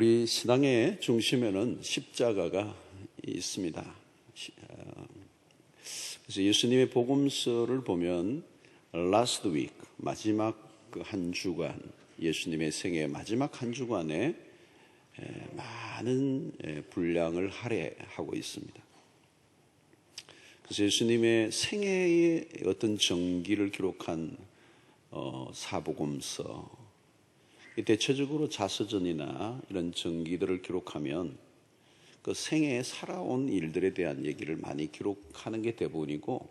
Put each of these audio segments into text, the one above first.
우리 신앙의 중심에는 십자가가 있습니다. 그래서 예수님의 복음서를 보면 last week, 마지막 그 한 주간, 예수님의 생애 마지막 한 주간에 많은 분량을 할애하고 있습니다. 그래서 예수님의 생애의 어떤 전기를 기록한 사복음서, 대체적으로 자서전이나 이런 전기들을 기록하면 그 생애에 살아온 일들에 대한 얘기를 많이 기록하는 게 대부분이고,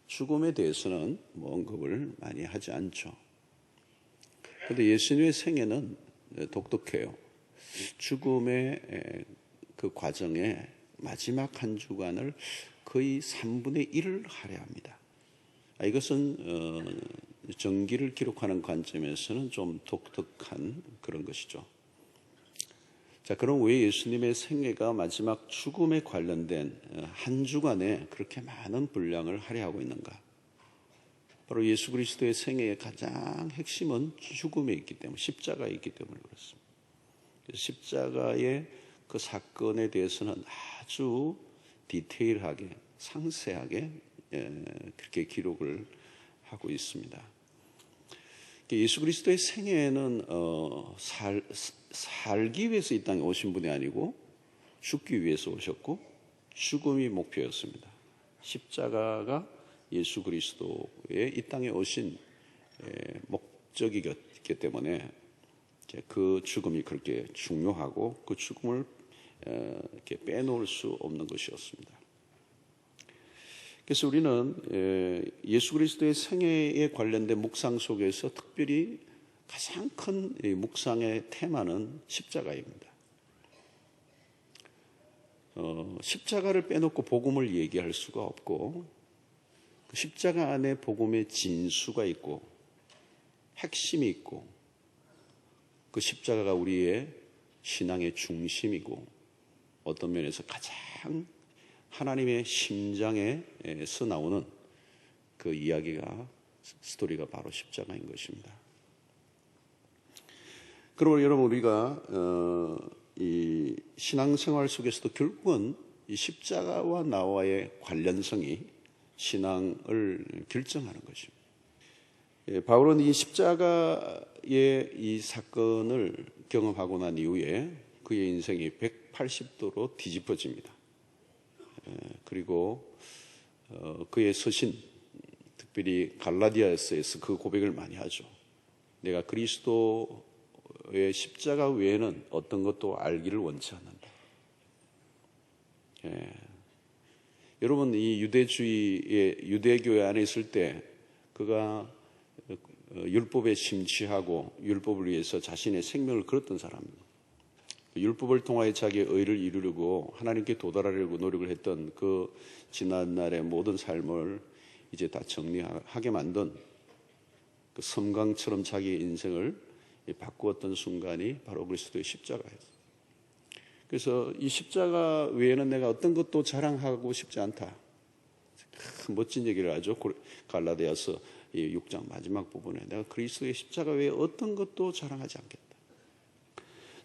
죽음에 대해서는 언급을 많이 하지 않죠. 그런데 예수님의 생애는 독특해요. 죽음의 그 과정에 마지막 한 주간을 거의 3분의 1을 할애합니다. 이것은 전기를 기록하는 관점에서는 좀 독특한 그런 것이죠. 자, 그럼 왜 예수님의 생애가 마지막 죽음에 관련된 한 주간에 그렇게 많은 분량을 할애하고 있는가? 바로 예수 그리스도의 생애의 가장 핵심은 죽음에 있기 때문에, 십자가에 있기 때문에 그렇습니다. 십자가의 그 사건에 대해서는 아주 디테일하게, 상세하게 그렇게 기록을 하고 있습니다. 예수 그리스도의 생애에는 살기 위해서 이 땅에 오신 분이 아니고 죽기 위해서 오셨고, 죽음이 목표였습니다. 십자가가 예수 그리스도의 이 땅에 오신 목적이었기 때문에 그 죽음이 그렇게 중요하고 그 죽음을 이렇게 빼놓을 수 없는 것이었습니다. 그래서 우리는 예수 그리스도의 생애에 관련된 묵상 속에서 특별히 가장 큰 묵상의 테마는 십자가입니다. 십자가를 빼놓고 복음을 얘기할 수가 없고, 그 십자가 안에 복음의 진수가 있고 핵심이 있고, 그 십자가가 우리의 신앙의 중심이고, 어떤 면에서 가장 하나님의 심장에서 나오는 그 이야기가, 스토리가 바로 십자가인 것입니다. 그러므로 여러분, 우리가 이 신앙생활 속에서도 결국은 이 십자가와 나와의 관련성이 신앙을 결정하는 것입니다. 바울은 이 십자가의 이 사건을 경험하고 난 이후에 그의 인생이 180도로 뒤집어집니다. 그리고 그의 서신, 특별히 갈라디아서에서 그 고백을 많이 하죠. 내가 그리스도의 십자가 외에는 어떤 것도 알기를 원치 않는다. 여러분, 이 유대교회 안에 있을 때 그가 율법에 심취하고 율법을 위해서 자신의 생명을 걸었던 사람입니다. 율법을 통하여 자기의 의를 이루려고 하나님께 도달하려고 노력을 했던 그 지난날의 모든 삶을 이제 다 정리하게 만든, 그 섬광처럼 자기의 인생을 바꾸었던 순간이 바로 그리스도의 십자가였어요. 그래서 이 십자가 외에는 내가 어떤 것도 자랑하고 싶지 않다. 멋진 얘기를 하죠. 갈라디아서 6장 마지막 부분에 내가 그리스도의 십자가 외에 어떤 것도 자랑하지 않겠다.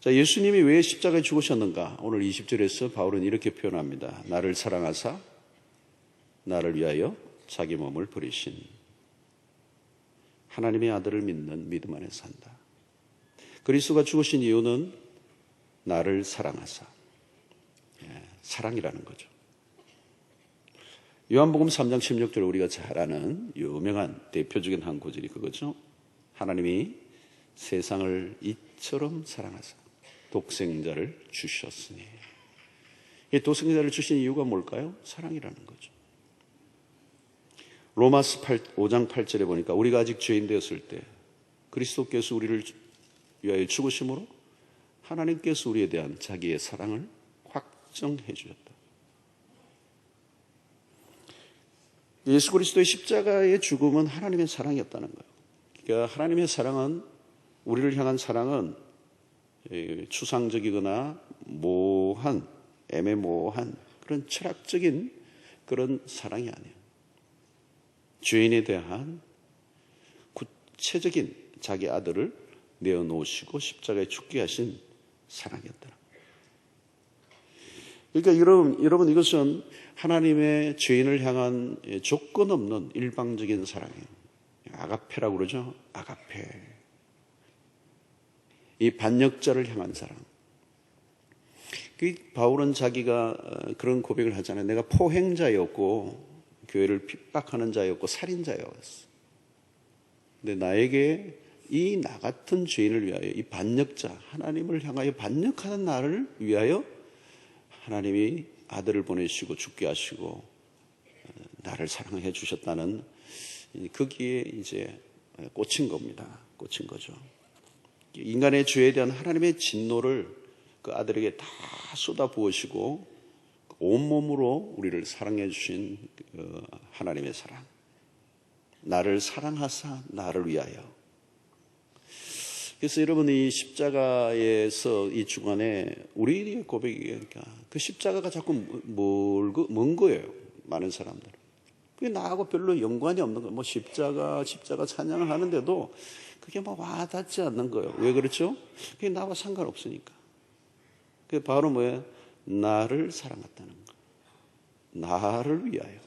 자, 예수님이 왜 십자가에 죽으셨는가? 오늘 20절에서 바울은 이렇게 표현합니다. 나를 사랑하사 나를 위하여 자기 몸을 버리신 하나님의 아들을 믿는 믿음 안에 산다. 그리스도가 죽으신 이유는 나를 사랑하사, 사랑이라는 거죠. 요한복음 3장 16절, 우리가 잘 아는 유명한 대표적인 한 구절이 그거죠. 하나님이 세상을 이처럼 사랑하사 독생자를 주셨으니. 이 독생자를 주신 이유가 뭘까요? 사랑이라는 거죠. 로마서 5장 8절에 보니까 우리가 아직 죄인 되었을 때 그리스도께서 우리를 위하여 죽으심으로 하나님께서 우리에 대한 자기의 사랑을 확정해 주셨다. 예수 그리스도의 십자가의 죽음은 하나님의 사랑이었다는 거예요. 그러니까 하나님의 사랑은, 우리를 향한 사랑은 추상적이거나 모호한, 애매모호한 그런 철학적인 그런 사랑이 아니에요. 죄인에 대한 구체적인 자기 아들을 내어놓으시고 십자가에 죽게 하신 사랑이었더라. 그러니까 여러분 이것은 하나님의 죄인을 향한 조건 없는 일방적인 사랑이에요. 아가페라고 그러죠. 아가페. 이 반역자를 향한 사랑. 바울은 자기가 그런 고백을 하잖아요. 내가 포행자였고 교회를 핍박하는 자였고 살인자였어. 근데 나에게 이 나 같은 죄인을 위하여, 이 반역자, 하나님을 향하여 반역하는 나를 위하여 하나님이 아들을 보내시고 죽게 하시고 나를 사랑해 주셨다는, 거기에 이제 꽂힌 겁니다. 꽂힌 거죠. 인간의 죄에 대한 하나님의 진노를 그 아들에게 다 쏟아 부으시고 온몸으로 우리를 사랑해 주신 하나님의 사랑. 나를 사랑하사 나를 위하여. 그래서 여러분, 이 십자가에서 이 주간에 우리의 고백이니까 그 십자가가 자꾸 먼 거예요. 많은 사람들은. 그게 나하고 별로 연관이 없는 거예요. 뭐 십자가 찬양을 하는데도 그게 막 와닿지 않는 거예요. 왜 그렇죠? 그게 나와 상관없으니까. 그게 바로 뭐예요? 나를 사랑했다는 거. 나를 위하여.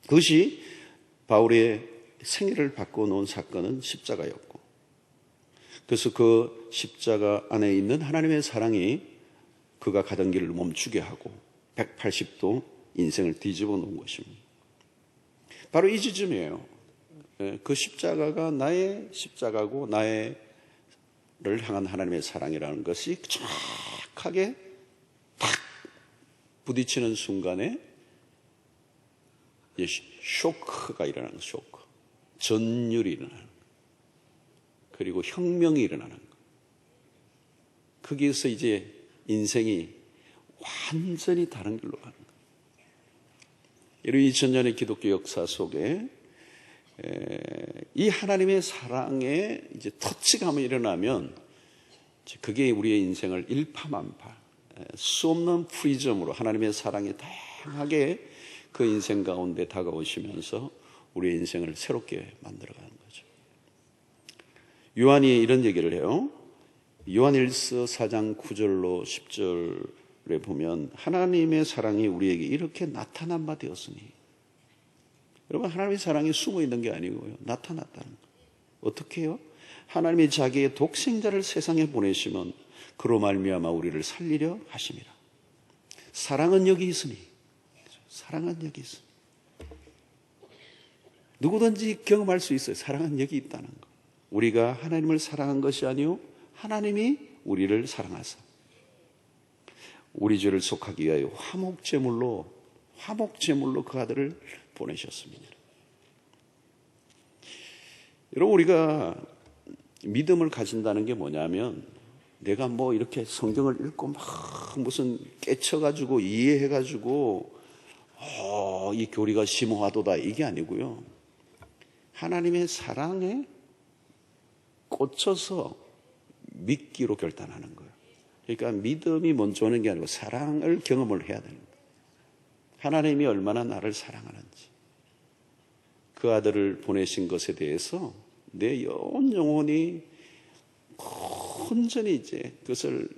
그것이 바울의 생애를 바꿔놓은 사건은 십자가였고, 그래서 그 십자가 안에 있는 하나님의 사랑이 그가 가던 길을 멈추게 하고 180도 인생을 뒤집어 놓은 것입니다. 바로 이 지점이에요. 그 십자가가 나의 십자가고 나를 향한 하나님의 사랑이라는 것이 정확하게 탁 부딪히는 순간에 쇼크가 일어나는 거예요. 쇼크. 전율이 일어나는 거예요. 그리고 혁명이 일어나는 거예요. 거기에서 이제 인생이 완전히 다른 길로 가는 거예요. 이런 2000년의 기독교 역사 속에 이 하나님의 사랑에 이제 터치감이 일어나면 그게 우리의 인생을 일파만파, 수 없는 프리즘으로 하나님의 사랑이 다양하게 그 인생 가운데 다가오시면서 우리의 인생을 새롭게 만들어가는 거죠. 요한이 이런 얘기를 해요. 요한일서 4장 9절로 10절에 보면 하나님의 사랑이 우리에게 이렇게 나타난 바 되었으니, 여러분, 하나님의 사랑이 숨어 있는 게 아니고요, 나타났다는 거예요. 어떻게 해요? 하나님이 자기의 독생자를 세상에 보내시면 그로 말미암아 우리를 살리려 하심이라. 사랑은 여기 있으니, 사랑은 여기 있으니. 누구든지 경험할 수 있어요. 사랑은 여기 있다는 거. 우리가 하나님을 사랑한 것이 아니요, 하나님이 우리를 사랑하사 우리 죄를 속하기 위하여 화목제물로 그 아들을 보내셨습니다. 여러분, 우리가 믿음을 가진다는 게 뭐냐면, 내가 뭐 이렇게 성경을 읽고 막 무슨 깨쳐가지고 이해해가지고 이 교리가 심오하도다, 이게 아니고요, 하나님의 사랑에 꽂혀서 믿기로 결단하는 거예요. 그러니까 믿음이 먼저 오는 게 아니고 사랑을 경험을 해야 되는 거예요. 하나님이 얼마나 나를 사랑하는지, 그 아들을 보내신 것에 대해서 내 온 영혼이 온전히 이제 그것을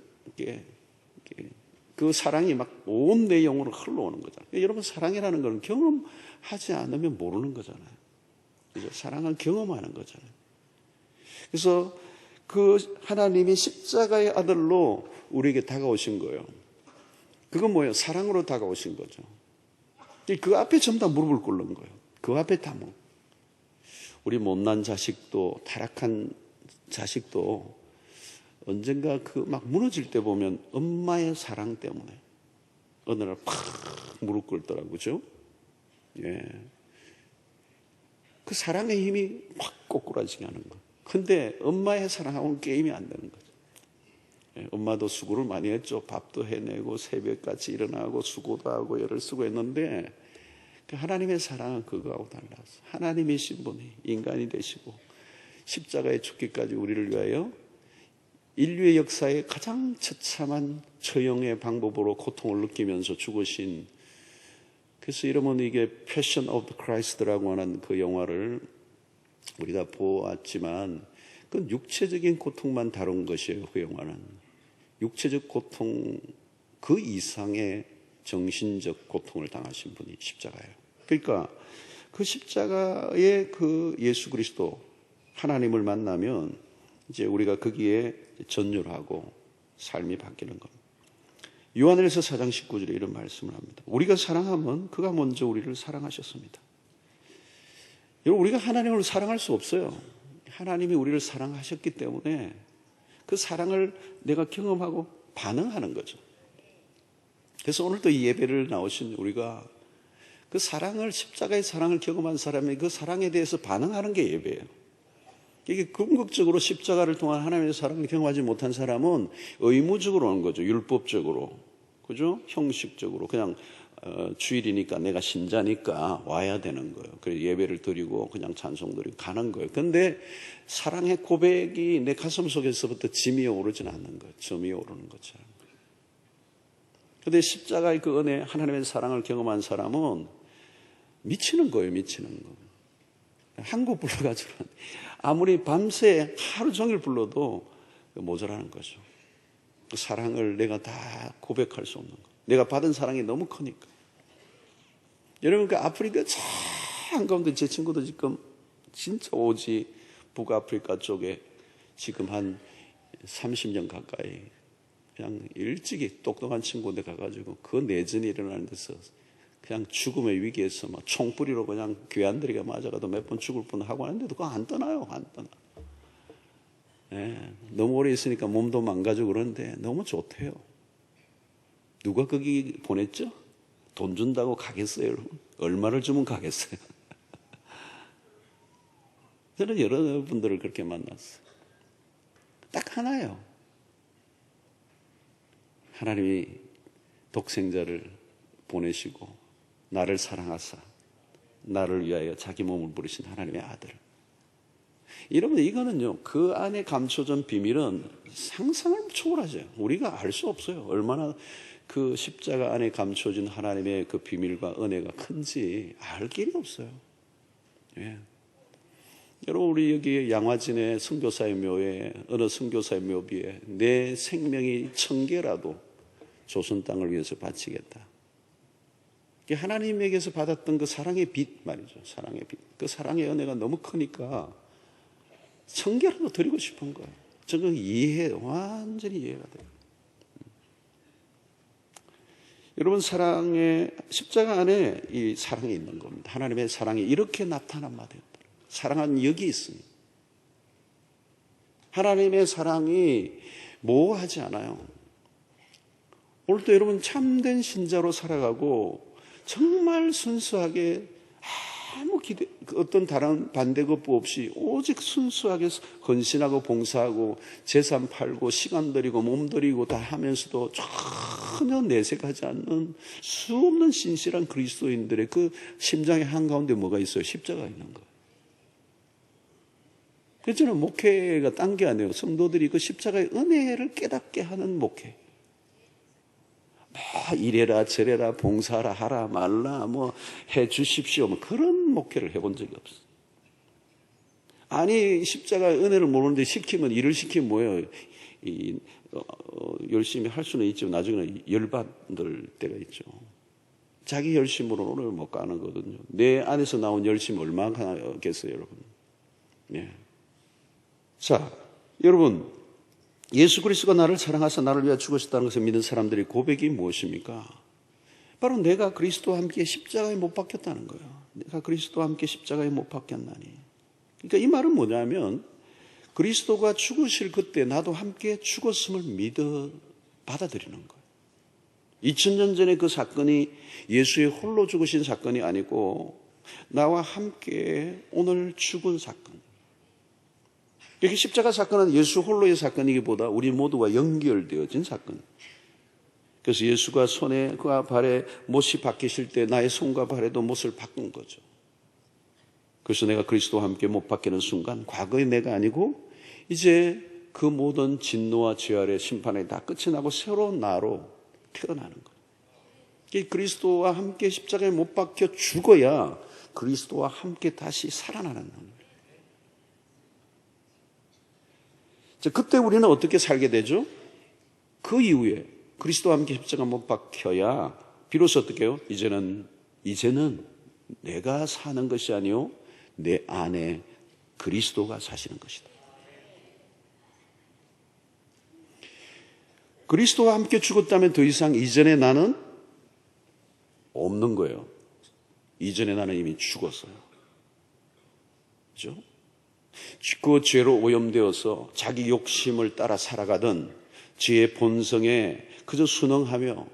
그 사랑이 막 온 내 영혼으로 흘러오는 거잖아요. 여러분, 사랑이라는 건 경험하지 않으면 모르는 거잖아요. 그죠? 사랑은 경험하는 거잖아요. 그래서 그 하나님이 십자가의 아들로 우리에게 다가오신 거예요. 그건 뭐예요? 사랑으로 다가오신 거죠. 그 앞에 전부 다 무릎을 꿇는 거예요. 그 앞에 다 뭐. 우리 못난 자식도, 타락한 자식도 언젠가 그 막 무너질 때 보면 엄마의 사랑 때문에 어느 날 팍 무릎 꿇더라고요. 그죠? 예. 그 사랑의 힘이 확 꼬꾸라지게 하는 거. 근데 엄마의 사랑하고는 게임이 안 되는 거죠. 예, 엄마도 수고를 많이 했죠. 밥도 해내고 새벽같이 일어나고 수고도 하고 애를 쓰고 했는데, 하나님의 사랑은 그거하고 달라서, 하나님이신 분이 인간이 되시고 십자가에 죽기까지 우리를 위하여 인류의 역사에 가장 처참한 처형의 방법으로 고통을 느끼면서 죽으신, 그래서 여러분, 이게 패션 오브 크라이스트라고 하는 그 영화를 우리가 보았지만, 그건 육체적인 고통만 다룬 것이에요. 그 영화는. 육체적 고통 그 이상의 정신적 고통을 당하신 분이 십자가예요. 그러니까 그 십자가의 그 예수 그리스도 하나님을 만나면 이제 우리가 거기에 전율하고 삶이 바뀌는 겁니다. 요한일서 4장 19절에 이런 말씀을 합니다. 우리가 사랑하면 그가 먼저 우리를 사랑하셨습니다. 여러분, 우리가 하나님을 사랑할 수 없어요. 하나님이 우리를 사랑하셨기 때문에 그 사랑을 내가 경험하고 반응하는 거죠. 그래서 오늘도 이 예배를 나오신 우리가 그 사랑을, 십자가의 사랑을 경험한 사람이 그 사랑에 대해서 반응하는 게 예배예요. 이게 궁극적으로 십자가를 통한 하나님의 사랑을 경험하지 못한 사람은 의무적으로 하는 거죠. 율법적으로. 그죠? 형식적으로. 그냥 주일이니까 내가 신자니까 와야 되는 거예요. 그래서 예배를 드리고 그냥 찬송 드리고 가는 거예요. 그런데 사랑의 고백이 내 가슴 속에서부터 짐이 오르진 않는 거예요. 점이 오르는 것처럼. 그런데 십자가의 그 은혜, 하나님의 사랑을 경험한 사람은 미치는 거예요. 미치는 거. 한곡 불러가지고 아무리 밤새 하루 종일 불러도 모자라는 거죠. 그 사랑을 내가 다 고백할 수 없는 거. 내가 받은 사랑이 너무 크니까. 여러분, 그 아프리카 참 한가운데 제 친구도 지금 진짜 오지 북아프리카 쪽에 지금 한 30년 가까이 그냥 일찍이 똑똑한 친구인데 가가지고 그 내전이 일어나는 데서 그냥 죽음의 위기에서 막 총뿌리로 그냥 괴한들이가 맞아가도 몇 번 죽을 뻔하고 하는데도 그거 안 떠나요. 안 떠나. 네, 너무 오래 있으니까 몸도 망가지고 그러는데 너무 좋대요. 누가 거기 보냈죠? 돈 준다고 가겠어요, 여러분? 얼마를 주면 가겠어요? 저는 여러분들을 그렇게 만났어요. 딱 하나요. 하나님이 독생자를 보내시고 나를 사랑하사 나를 위하여 자기 몸을 부리신 하나님의 아들. 여러분, 이거는요, 그 안에 감춰진 비밀은 상상을 초월하죠. 우리가 알 수 없어요. 얼마나 그 십자가 안에 감춰진 하나님의 그 비밀과 은혜가 큰지 알 길이 없어요. 예. 여러분, 우리 여기 양화진의 선교사의 묘에, 어느 선교사의 묘비에 내 생명이 1000개라도 조선 땅을 위해서 바치겠다. 하나님에게서 받았던 그 사랑의 빛 말이죠. 사랑의 빛. 그 사랑의 은혜가 너무 크니까 1000개라도 드리고 싶은 거예요. 저는 완전히 이해가 돼요. 여러분, 사랑의 십자가 안에 이 사랑이 있는 겁니다. 하나님의 사랑이 이렇게 나타난 바되었다. 사랑은 여기 있습니다. 하나님의 사랑이 모호하지 않아요. 오늘도 여러분 참된 신자로 살아가고 정말 순수하게 아무 어떤 다른 반대급부 없이 오직 순수하게 헌신하고 봉사하고 재산 팔고 시간 들이고 몸 들이고 다 하면서도 전혀 내색하지 않는 수없는 신실한 그리스도인들의 그 심장의 한가운데 뭐가 있어요? 십자가 있는 거예요. 그래서 저는 목회가 딴 게 아니에요. 성도들이 그 십자가의 은혜를 깨닫게 하는 목회. 이래라 저래라 봉사라 하라 말라 뭐 해주십시오 뭐 그런 목회를 해본 적이 없어요. 아니 십자가의 은혜를 모르는데 시키면 일을 시키면 뭐예요? 열심히 할 수는 있지만 나중에는 열받을 때가 있죠. 자기 열심으로는 오늘 못 가는 거거든요. 내 안에서 나온 열심 얼마나 하겠어요, 여러분? 네. 자, 여러분, 예수 그리스도가 나를 사랑하사 나를 위하여 죽으셨다는 것을 믿는 사람들의 고백이 무엇입니까? 바로 내가 그리스도와 함께 십자가에 못 박혔다는 거예요. 내가 그리스도와 함께 십자가에 못 박혔나니. 그러니까 이 말은 뭐냐면 그리스도가 죽으실 그때 나도 함께 죽었음을 믿어 받아들이는 거예요. 2000년 전에 그 사건이 예수의 홀로 죽으신 사건이 아니고 나와 함께 오늘 죽은 사건. 이렇게 십자가 사건은 예수 홀로의 사건이기보다 우리 모두가 연결되어진 사건. 그래서 예수가 손과 발에 못이 박히실 때 나의 손과 발에도 못을 박은 거죠. 그래서 내가 그리스도와 함께 못 박히는 순간 과거의 내가 아니고 이제 그 모든 진노와 죄아래 심판이 다 끝이 나고 새로운 나로 태어나는 거예요. 그리스도와 함께 십자가에 못 박혀 죽어야 그리스도와 함께 다시 살아나는 거예요. 그때 우리는 어떻게 살게 되죠? 그 이후에 그리스도와 함께 십자가 못 박혀야 비로소 어떻게 해요? 이제는 내가 사는 것이 아니요 내 안에 그리스도가 사시는 것이다. 그리스도와 함께 죽었다면 더 이상 이전에 나는 없는 거예요. 이전에 나는 이미 죽었어요. 그렇죠? 그 죄로 오염되어서 자기 욕심을 따라 살아가던 죄의 본성에 그저 순응하며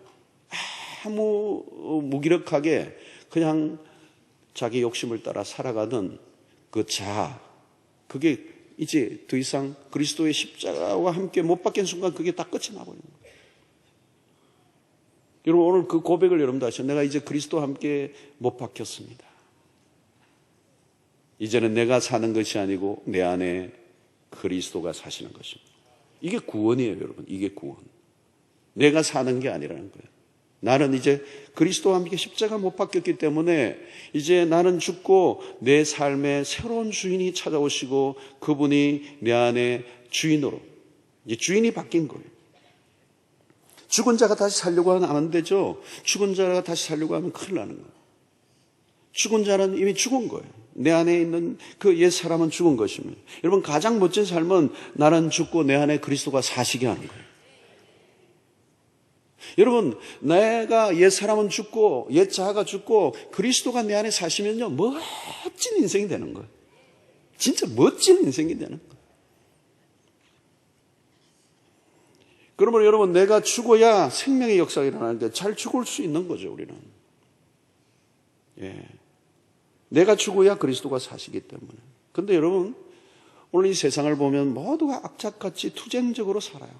아무 무기력하게 그냥 자기 욕심을 따라 살아가던 그 자아, 그게 이제 더 이상 그리스도의 십자가와 함께 못 박힌 순간 그게 다 끝이 나버리는 거예요. 여러분 오늘 그 고백을 여러분도 하시죠. 내가 이제 그리스도와 함께 못 박혔습니다. 이제는 내가 사는 것이 아니고 내 안에 그리스도가 사시는 것입니다. 이게 구원이에요, 여러분. 이게 구원. 내가 사는 게 아니라는 거예요. 나는 이제 그리스도와 함께 십자가 못 박혔기 때문에 이제 나는 죽고 내 삶에 새로운 주인이 찾아오시고 그분이 내 안에 주인으로 이제 주인이 바뀐 거예요. 죽은 자가 다시 살려고 하면 안 되죠. 죽은 자가 다시 살려고 하면 큰일 나는 거예요. 죽은 자는 이미 죽은 거예요. 내 안에 있는 그 옛 사람은 죽은 것입니다. 여러분 가장 멋진 삶은 나는 죽고 내 안에 그리스도가 사시게 하는 거예요. 여러분 내가 옛 사람은 죽고 옛 자아가 죽고 그리스도가 내 안에 사시면요 멋진 인생이 되는 거예요. 진짜 멋진 인생이 되는 거예요. 그러면 여러분 내가 죽어야 생명의 역사가 일어나는데 잘 죽을 수 있는 거죠 우리는. 예. 내가 죽어야 그리스도가 사시기 때문에. 근데 여러분 오늘 이 세상을 보면 모두가 악착같이 투쟁적으로 살아요.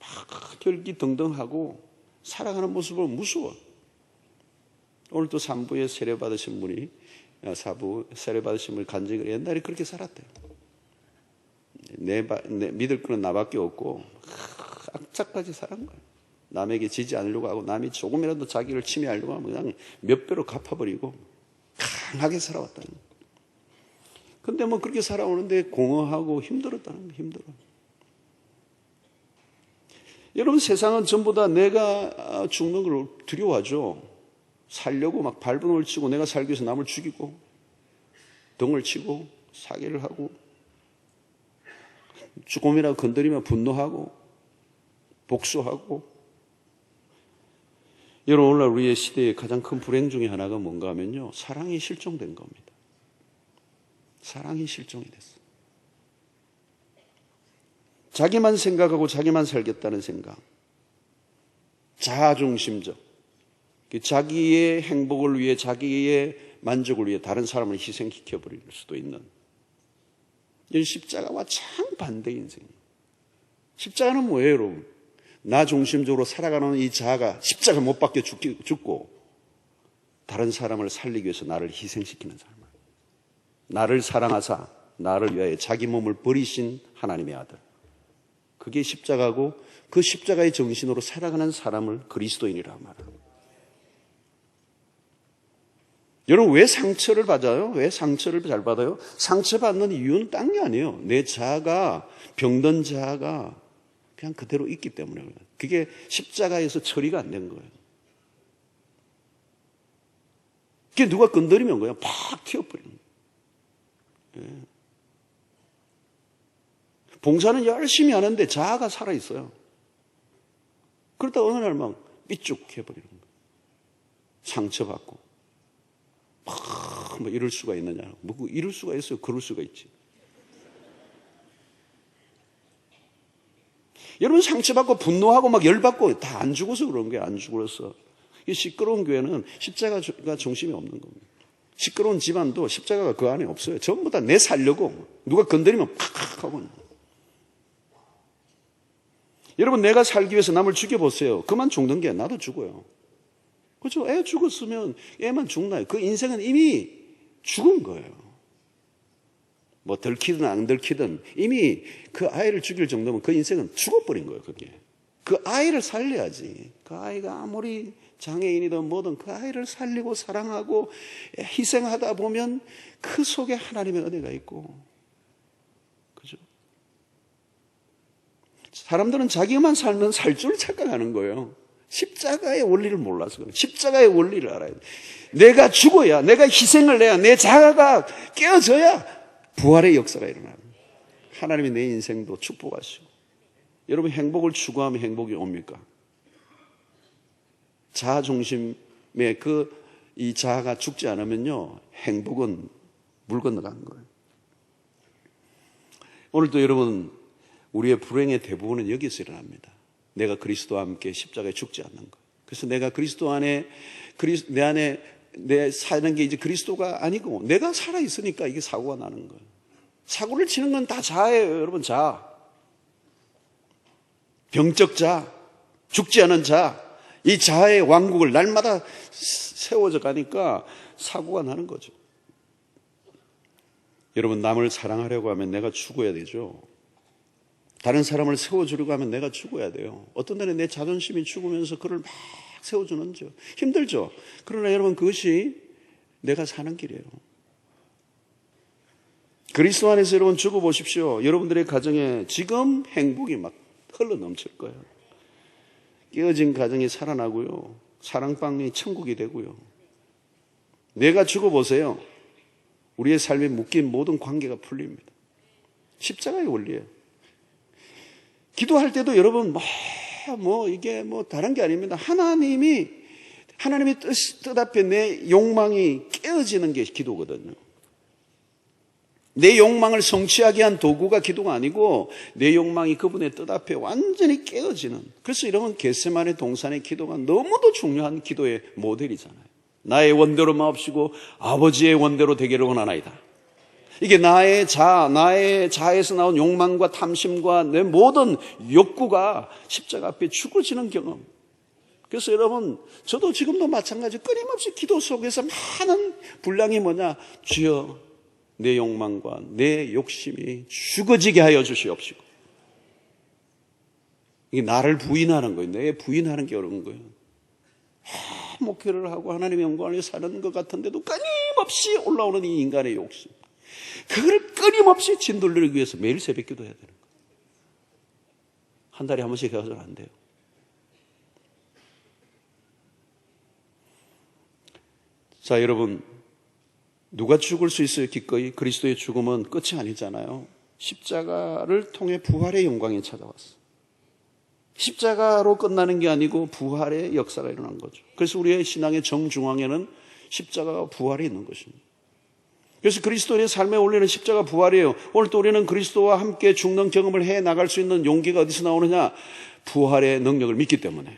막 결기등등하고 살아가는 모습을 무서워. 오늘 또 3부에 세례받으신 분이 4부 세례받으신 분이 간증을 옛날에 그렇게 살았대요. 내 믿을 거는 나밖에 없고 악착같이 살은 거예요. 남에게 지지 않으려고 하고 남이 조금이라도 자기를 침해하려고 하면 그냥 몇 배로 갚아버리고 강하게 살아왔다는 거예요. 근데 뭐 그렇게 살아오는데 공허하고 힘들었다는 거예요. 힘들어. 여러분 세상은 전부 다 내가 죽는 걸 두려워하죠. 살려고 막 발버둥을 치고 내가 살기 위해서 남을 죽이고 덩을 치고 사기를 하고 조금이라도 건드리면 분노하고 복수하고. 여러분 오늘날 우리의 시대의 가장 큰 불행 중에 하나가 뭔가 하면요 사랑이 실종된 겁니다. 사랑이 실종이 됐어요. 자기만 생각하고 자기만 살겠다는 생각, 자아중심적, 자기의 행복을 위해 자기의 만족을 위해 다른 사람을 희생시켜버릴 수도 있는 이 십자가와 참 반대의 인생입니다. 십자가는 뭐예요 여러분? 나 중심적으로 살아가는 이 자아가 십자가 못 박혀 죽고 다른 사람을 살리기 위해서 나를 희생시키는 삶을, 나를 사랑하사 나를 위하여 자기 몸을 버리신 하나님의 아들, 그게 십자가고 그 십자가의 정신으로 살아가는 사람을 그리스도인이라 말합니다. 여러분 왜 상처를 받아요? 왜 상처를 잘 받아요? 상처받는 이유는 딴 게 아니에요. 내 자아가 병든 자아가 그냥 그대로 있기 때문에 그래요. 그게 십자가에서 처리가 안 된 거예요. 그게 누가 건드리면 그냥 팍 튀어버리는 거예요. 예. 봉사는 열심히 하는데 자아가 살아있어요. 그러다 어느 날 막 삐죽해버리는 거예요. 상처받고. 뭐 이럴 수가 있느냐. 뭐 이럴 수가 있어요. 그럴 수가 있지. 여러분 상처받고 분노하고 막 열받고 다 안 죽어서 그런 거예요. 안 죽어서. 이 시끄러운 교회는 십자가가 중심이 없는 겁니다. 시끄러운 집안도 십자가가 그 안에 없어요. 전부 다 내 살려고 누가 건드리면 팍 하고. 여러분 내가 살기 위해서 남을 죽여보세요. 그만 죽는 게 나도 죽어요. 그렇죠? 애 죽었으면 애만 죽나요? 그 인생은 이미 죽은 거예요. 뭐 들키든 안 들키든 이미 그 아이를 죽일 정도면 그 인생은 죽어버린 거예요. 그게. 그 아이를 살려야지. 그 아이가 아무리 장애인이든 뭐든 그 아이를 살리고 사랑하고 희생하다 보면 그 속에 하나님의 은혜가 있고, 그죠? 사람들은 자기만 살면 살 줄 착각하는 거예요. 십자가의 원리를 몰라서 그래요. 십자가의 원리를 알아야 돼요. 내가 죽어야, 내가 희생을 해야, 내 자아가 깨어져야 부활의 역사가 일어나요. 하나님이 내 인생도 축복하시고. 여러분, 행복을 추구하면 행복이 옵니까? 자아 중심의 이 자아가 죽지 않으면요, 행복은 물 건너가는 거예요. 오늘도 여러분, 우리의 불행의 대부분은 여기서 일어납니다. 내가 그리스도와 함께 십자가에 죽지 않는 것. 그래서 내가 그리스도 안에, 내 안에 내 사는 게 이제 그리스도가 아니고 내가 살아있으니까 이게 사고가 나는 거예요. 사고를 치는 건 다 자아예요, 여러분. 자아. 병적 자아, 죽지 않은 자아. 이 자아의 왕국을 날마다 세워져 가니까 사고가 나는 거죠. 여러분, 남을 사랑하려고 하면 내가 죽어야 되죠. 다른 사람을 세워주려고 하면 내가 죽어야 돼요. 어떤 날에 내 자존심이 죽으면서 그를 막 세워주는 죠. 힘들죠. 그러나 여러분, 그것이 내가 사는 길이에요. 그리스도 안에서 여러분 죽어보십시오. 여러분들의 가정에 지금 행복이 막 흘러 넘칠 거예요. 깨어진 가정이 살아나고요. 사랑방이 천국이 되고요. 내가 죽어보세요. 우리의 삶에 묶인 모든 관계가 풀립니다. 십자가의 원리예요. 기도할 때도 여러분, 이게 다른 게 아닙니다. 하나님의 뜻 앞에 내 욕망이 깨어지는 게 기도거든요. 내 욕망을 성취하게 한 도구가 기도가 아니고 내 욕망이 그분의 뜻 앞에 완전히 깨어지는. 그래서 여러분, 겟세마네 동산의 기도가 너무도 중요한 기도의 모델이잖아요. 나의 원대로 마옵시고 아버지의 원대로 되기를 원하나이다. 이게 나의 자아에서 나온 욕망과 탐심과 내 모든 욕구가 십자가 앞에 죽어지는 경험. 그래서 여러분, 저도 지금도 마찬가지 끊임없이 기도 속에서 많은 분량이 뭐냐? 주여, 내 욕망과 내 욕심이 죽어지게 하여 주시옵시고. 이게 나를 부인하는 거예요. 내 부인하는 게 어려운 거예요. 목회를 하고 하나님의 영광을 위해 사는 것 같은데도 끊임없이 올라오는 이 인간의 욕심. 그걸 끊임없이 진돌리기 위해서 매일 새벽 기도해야 되는 거예요. 한 달에 한 번씩 해서는 안 돼요. 자, 여러분, 누가 죽을 수 있어요? 기꺼이. 그리스도의 죽음은 끝이 아니잖아요. 십자가를 통해 부활의 영광이 찾아왔어요. 십자가로 끝나는 게 아니고 부활의 역사가 일어난 거죠. 그래서 우리의 신앙의 정중앙에는 십자가와 부활이 있는 것입니다. 그래서 그리스도의 삶에 올리는 십자가 부활이에요. 오늘 또 우리는 그리스도와 함께 죽는 경험을 해 나갈 수 있는 용기가 어디서 나오느냐? 부활의 능력을 믿기 때문에.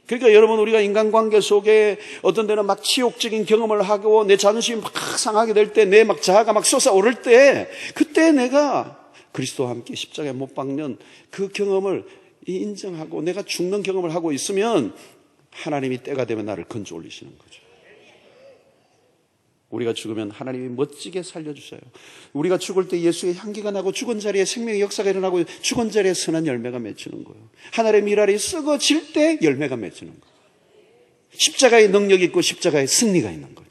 그러니까 여러분, 우리가 인간관계 속에 어떤 데는 막 치욕적인 경험을 하고 내 자존심이 막 상하게 될 때, 내 자아가 막 솟아오를 때, 그때 내가 그리스도와 함께 십자가에 못 박는 그 경험을 인정하고 내가 죽는 경험을 하고 있으면 하나님이 때가 되면 나를 건져 올리시는 거죠. 우리가 죽으면 하나님이 멋지게 살려주셔요. 우리가 죽을 때 예수의 향기가 나고 죽은 자리에 생명의 역사가 일어나고 죽은 자리에 선한 열매가 맺히는 거예요. 하늘의 밀알이 썩어질 때 열매가 맺히는 거예요. 십자가의 능력이 있고 십자가의 승리가 있는 거죠.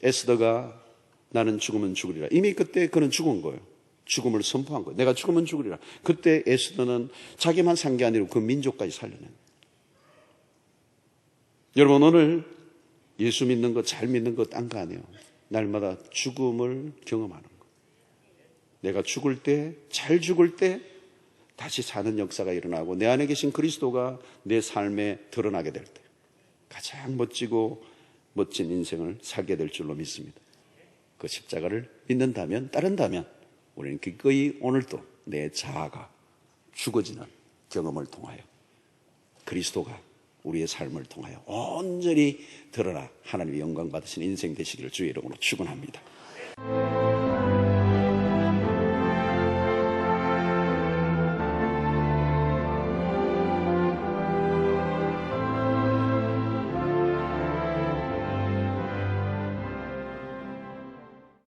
에스더가 나는 죽으면 죽으리라. 이미 그때 그는 죽은 거예요. 죽음을 선포한 거예요. 내가 죽으면 죽으리라. 그때 에스더는 자기만 산 게 아니고 그 민족까지 살려낸 거예요. 여러분, 오늘 예수 믿는 것, 잘 믿는 것 딴 거 아니에요. 날마다 죽음을 경험하는 거. 내가 죽을 때, 잘 죽을 때 다시 사는 역사가 일어나고 내 안에 계신 그리스도가 내 삶에 드러나게 될 때 가장 멋지고 멋진 인생을 살게 될 줄로 믿습니다. 그 십자가를 믿는다면, 따른다면 우리는 기꺼이 오늘도 내 자아가 죽어지는 경험을 통하여 그리스도가 우리의 삶을 통하여 온전히 드러나 하나님의 영광 받으신 인생 되시기를 주의 이름으로 축원합니다.